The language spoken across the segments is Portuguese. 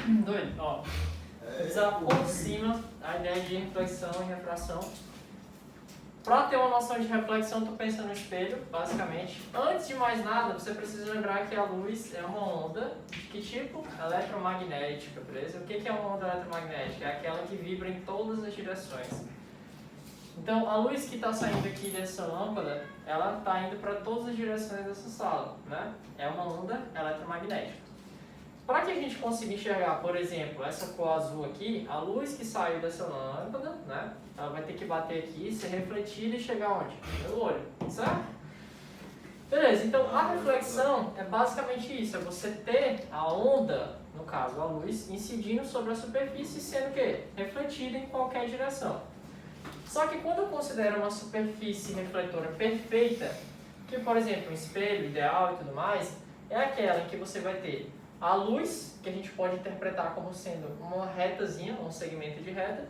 Doido, ó. Precisa por cima a ideia de reflexão e refração. Para ter uma noção de reflexão, tu pensa no espelho, basicamente. Antes de mais nada, você precisa lembrar que a luz é uma onda de que tipo? Eletromagnética, beleza? O que é uma onda eletromagnética? É aquela que vibra em todas as direções. Então, a luz que está saindo aqui dessa lâmpada, ela está indo para todas as direções dessa sala, né? É uma onda eletromagnética. Para que a gente consiga enxergar, por exemplo, essa cor azul aqui, a luz que saiu dessa lâmpada, né? Ela vai ter que bater aqui, ser refletida e chegar onde? No olho, certo? Beleza, então a reflexão é basicamente isso, é você ter a onda, no caso a luz, incidindo sobre a superfície, sendo o quê? Refletida em qualquer direção. Só que quando eu considero uma superfície refletora perfeita, que por exemplo um espelho ideal e tudo mais, é aquela em que você vai ter a luz, que a gente pode interpretar como sendo uma retazinha, um segmento de reta,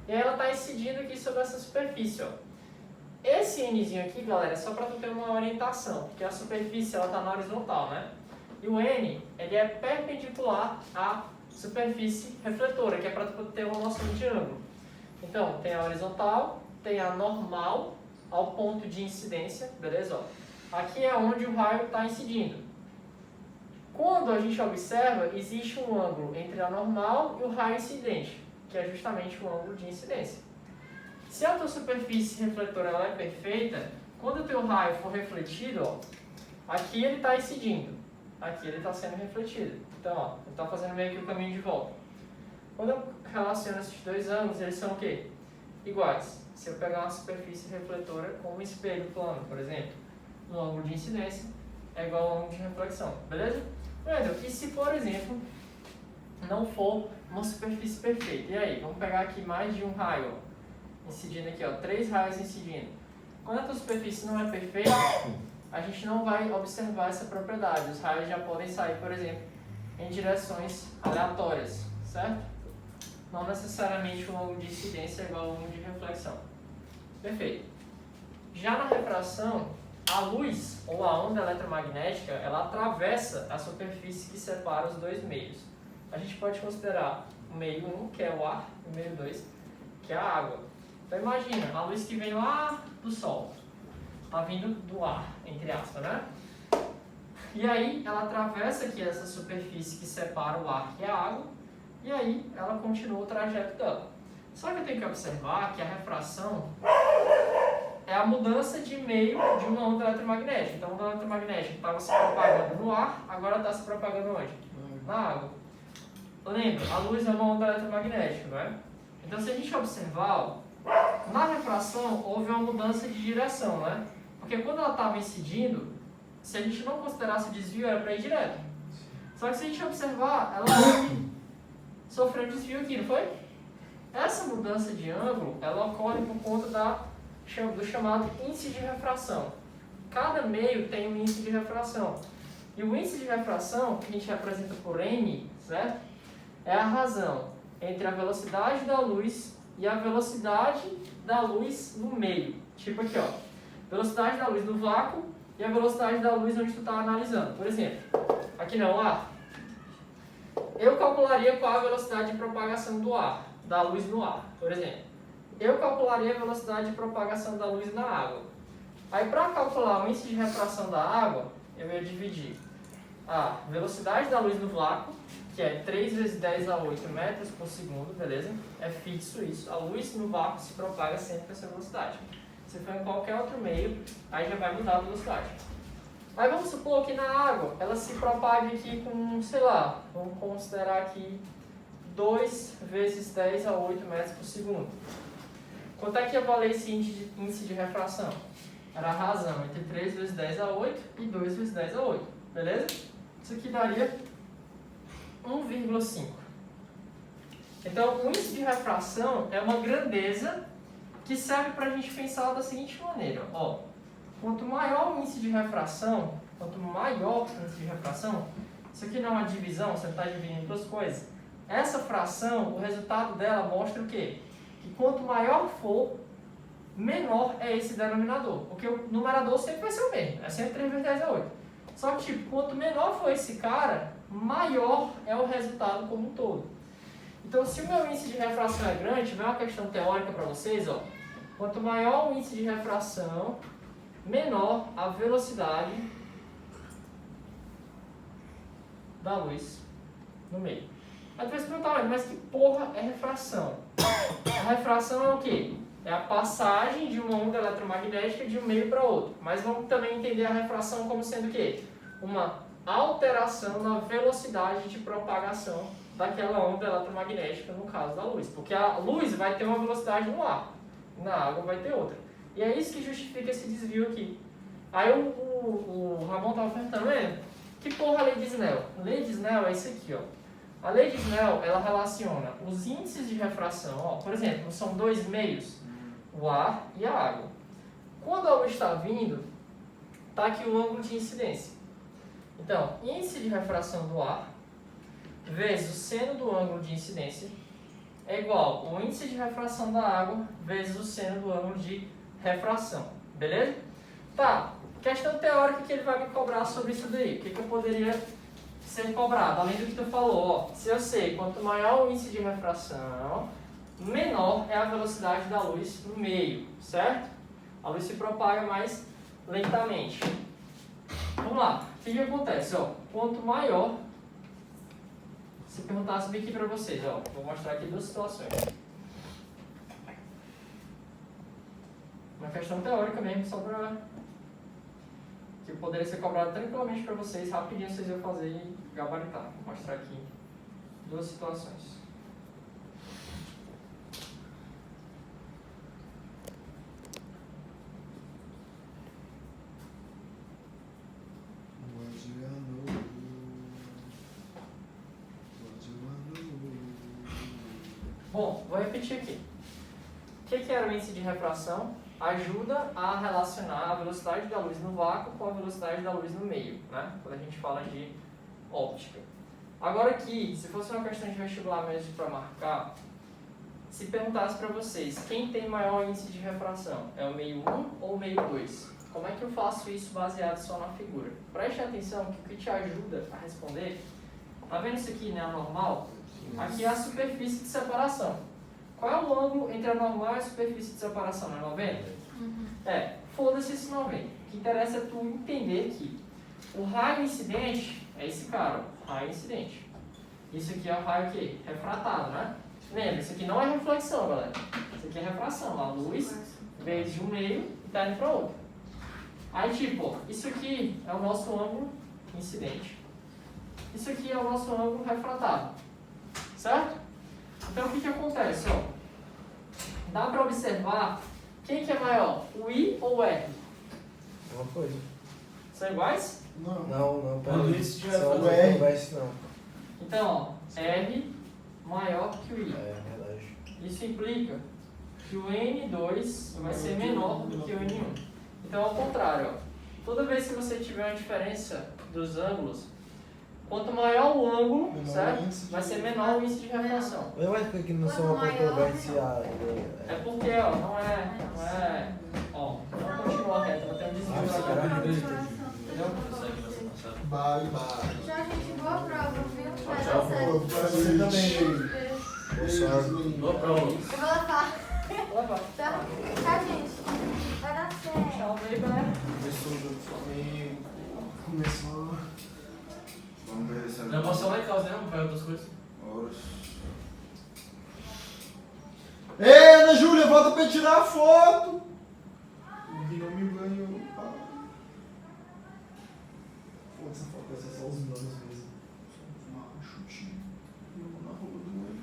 e ela está incidindo aqui sobre essa superfície, ó. Esse Nzinho aqui, galera, é só para tu ter uma orientação, porque a superfície ela está na horizontal, né? E o N, ele é perpendicular à superfície refletora, que é para tu ter uma noção de ângulo. Então, tem a horizontal, tem a normal ao ponto de incidência, beleza? Ó. Aqui é onde o raio está incidindo. Quando a gente observa, existe um ângulo entre a normal e o raio incidente, que é justamente o ângulo de incidência. Se a tua superfície refletora ela é perfeita, quando o teu raio for refletido, ó, aqui ele está incidindo, aqui ele está sendo refletido. Então, ó, ele está fazendo meio que o caminho de volta. Quando eu relaciono esses dois ângulos, eles são o quê? Iguais. Se eu pegar uma superfície refletora com um espelho plano, por exemplo, no ângulo de incidência é igual ao ângulo de reflexão, beleza? E se, por exemplo, não for uma superfície perfeita? E aí, vamos pegar aqui mais de um raio, ó, incidindo aqui, ó, 3 raios incidindo. Quando a tua superfície não é perfeita, a gente não vai observar essa propriedade. Os raios já podem sair, por exemplo, em direções aleatórias, certo? Não necessariamente o ângulo de incidência é igual ao ângulo de reflexão. Perfeito. Já na refração, a luz ou a onda eletromagnética, ela atravessa a superfície que separa os dois meios. A gente pode considerar o meio 1, que é o ar, e o meio 2, que é a água. Então imagina, a luz que vem lá do sol, está vindo do ar, entre aspas, né? E aí ela atravessa aqui essa superfície que separa o ar, que é a água, e aí ela continua o trajeto dela. Só que eu tenho que observar que a refração é a mudança de meio de uma onda eletromagnética. Então, a onda eletromagnética estava se propagando no ar, agora está se propagando onde? Na água. Lembra, a luz é uma onda eletromagnética, não é? Então, se a gente observar, ó, na refração houve uma mudança de direção, né? Porque quando ela estava incidindo, se a gente não considerasse o desvio, era para ir direto. Só que se a gente observar, ela sofreu um desvio aqui, não foi? Essa mudança de ângulo, ela ocorre por conta do chamado índice de refração. Cada meio tem um índice de refração. E o índice de refração, que a gente representa por N, certo? É a razão entre a velocidade da luz e a velocidade da luz no meio. Tipo aqui, ó. Velocidade da luz no vácuo e a velocidade da luz onde tu está analisando. Por exemplo, aqui não, ar. Eu calcularia qual a velocidade de propagação do ar, da luz no ar, por exemplo. Eu calcularia a velocidade de propagação da luz na água. Aí, para calcular o índice de refração da água, eu ia dividir a velocidade da luz no vácuo, que é 3 vezes 10 a 8 metros por segundo, beleza? É fixo isso. A luz no vácuo se propaga sempre com essa velocidade. Se for em qualquer outro meio, aí já vai mudar a velocidade. Aí vamos supor que na água ela se propague aqui com, sei lá, vamos considerar aqui 2 vezes 10 a 8 metros por segundo. Quanto é que ia valer esse índice de refração? Era a razão entre 3 vezes 10 a 8 e 2 vezes 10 a 8, beleza? Isso aqui daria 1,5. Então, o índice de refração é uma grandeza que serve para a gente pensar da seguinte maneira, ó. Quanto maior o índice de refração, isso aqui não é uma divisão, você está dividindo duas coisas. Essa fração, o resultado dela mostra o quê? Que quanto maior for, menor é esse denominador. Porque o numerador sempre vai ser o mesmo, é sempre 3 vezes 10 a 8. Só que, tipo, quanto menor for esse cara, maior é o resultado como um todo. Então, se o meu índice de refração é grande, vem uma questão teórica para vocês, ó. Quanto maior o índice de refração, menor a velocidade da luz no meio. Aí tu vai se perguntar, mas que porra é refração? A refração é o quê? É a passagem de uma onda eletromagnética de um meio para outro. Mas vamos também entender a refração como sendo o quê? Uma alteração na velocidade de propagação daquela onda eletromagnética, no caso da luz. Porque a luz vai ter uma velocidade no ar, na água vai ter outra. E é isso que justifica esse desvio aqui. Aí o Ramon estava perguntando, que porra a lei de Snell? A lei de Snell é isso aqui, ó. A lei de Snell, ela relaciona os índices de refração, ó, por exemplo, são dois meios, o ar e a água. Quando a luz está vindo, está aqui o ângulo de incidência. Então, índice de refração do ar vezes o seno do ângulo de incidência é igual ao índice de refração da água vezes o seno do ângulo de refração. Beleza? Tá, questão teórica que ele vai me cobrar sobre isso daí. O que eu poderia ser cobrado? Além do que tu falou, ó, se eu sei quanto maior o índice de refração, menor é a velocidade da luz no meio, certo? A luz se propaga mais lentamente. Vamos lá, o que acontece? Ó, quanto maior, se perguntasse aqui para vocês, ó, vou mostrar aqui duas situações. Uma questão teórica mesmo, só para que poderia ser cobrado tranquilamente para vocês, rapidinho vocês iam fazer e gabaritar. Vou mostrar aqui duas situações. Bom, vou repetir aqui. O que era o índice de refração? Ajuda a relacionar a velocidade da luz no vácuo com a velocidade da luz no meio, né? Quando a gente fala de óptica. Agora aqui, se fosse uma questão de vestibular mesmo para marcar, se perguntasse para vocês, quem tem maior índice de refração? É o meio 1 ou o meio 2? Como é que eu faço isso baseado só na figura? Preste atenção que o que te ajuda a responder, tá vendo isso aqui, né, a normal? Aqui é a superfície de separação. Qual é o ângulo entre a normal e a superfície de separação? Não é 90? É, foda-se esse 90. O que interessa é tu entender que o raio incidente é esse cara, ó, raio incidente. Isso aqui é o raio que refratado, né? Lembra, isso aqui não é reflexão, galera. Isso aqui é refração. A luz veio de um meio e está indo para outro. Aí, tipo, ó, isso aqui é o nosso ângulo incidente. Isso aqui é o nosso ângulo refratado. Certo? Então, o que acontece? Ó? Dá para observar quem que é maior, o I ou o R? Uma coisa. São iguais? Não, Quando isso tiver são o R. R. Não. Então, ó, R maior que o I. É verdade. Isso implica que o N2 vai ser menor do que o N1. Então, ao contrário, ó, toda vez que você tiver uma diferença dos ângulos, quanto maior o ângulo, Menor certo? índice de Vai ser menor o índice de refração. Eu acho que aqui não são uma Quanto controvérsia. maior, É porque, ó, não é, ó, não continua reto, ela tem um desvio agora, entendeu? Bye. Já, gente, boa prova, viu? Vai Tchau, dar certo. pra você também. Eu vou lavar, Vai, vai. tá? Tá, gente? Vai dar certo. Tchau, baby. Começou o jogo do Flamengo. Começou. Vamos ver essa. Já passou lá em casa, né? Vamos pegar outras coisas. Horas. Ei, Ana Júlia, volta pra tirar a foto! O Gui não me ganhou. Foda-se, essa foto vai ser só os nomes mesmo. Só uns machutinhos. Na roupa do olho.